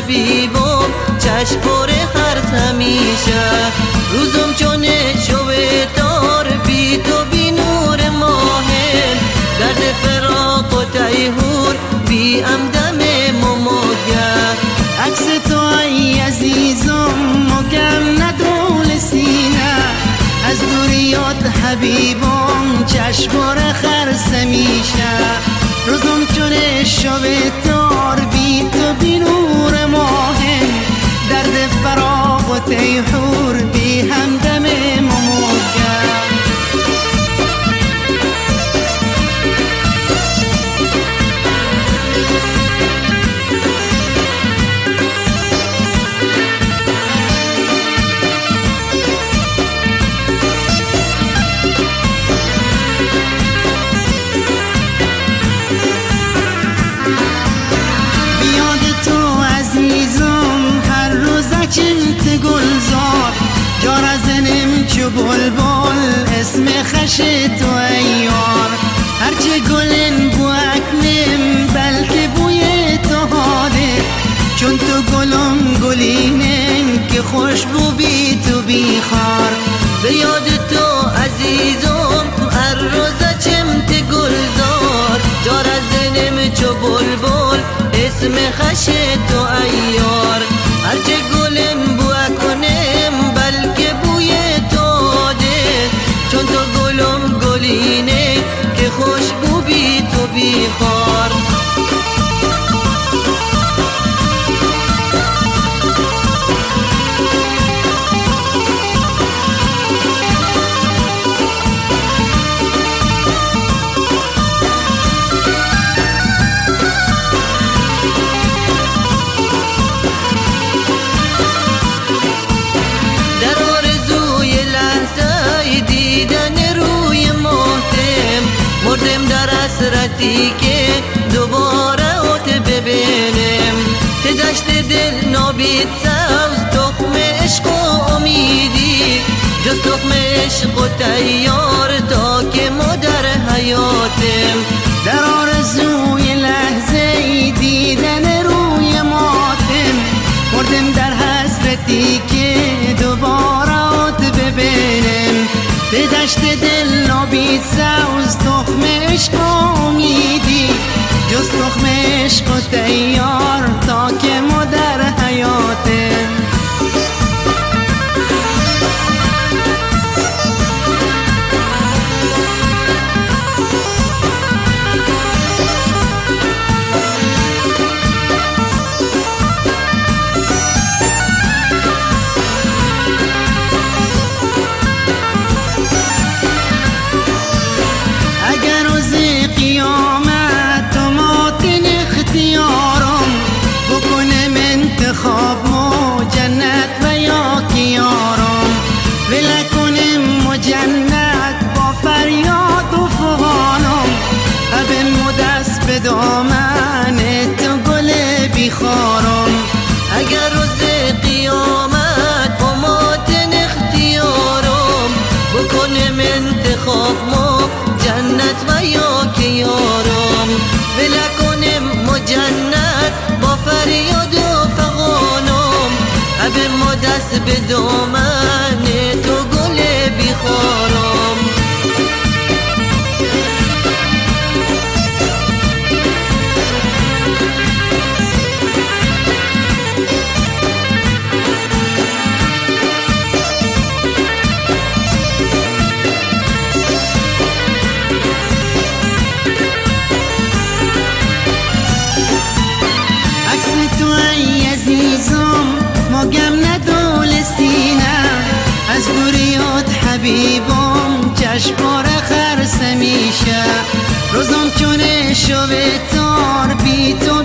حبیبم چشم پر خرس همیشه روزم چون شب تار بی تو بی نور ماهن درد فراق و تیهور بی امدم مموگه عکس تو ای عزیزم مگم ندول سینه از دوریات حبیبم چشم پر خرس میشه روزم چون شب تار بی تو بی نور ماهن درد فراق و تیحور بی همدم مموگه چنت گلزار جار زنم چو بلبل اسم خش تو ایار هرچه گلن بوکنم بلکه بوی تو حاله چون تو گلم گلینن که خوشبو بی تو بیخار به یاد تو عزیزم هر روز چمت گلزار جار زنم چو بلبل اسم خش تو ایار هرچه گلم بوه کنم بلکه بوی تو ده چون تو گلم گلینه که خوشبو بی تو بیخار مردم در حسرتی که دوباره اوت ببینم ته دشت دل نابید سوز تخم عشق و امیدی جز تخم عشق و تیار تا که مادر حیاتم در آرزوی لحظه دیدن روی ماتم مردم در حسرتی که دوباره اوت ببینم به دشت دل نابید سوز تخم عشق و امیدی جز تخم عشق و تیار تا که مادر حیاته خواب مو جنت و یا کیارم وله کنم و جنت با فریاد و فغانم ابم دست به دامن تو گل بیخارم اگر روز قیامت اماتن اختیارم بکنم انتخاب مو جنت و یا کیارم وله کنم و جنت با فریاد به ما دست به دامن تو گل بیخارم عکس تو ای عزیزم مگم ندول سینه از دوریات حبیبم چشم پر خرس میشه روزم چون شب تار بی تو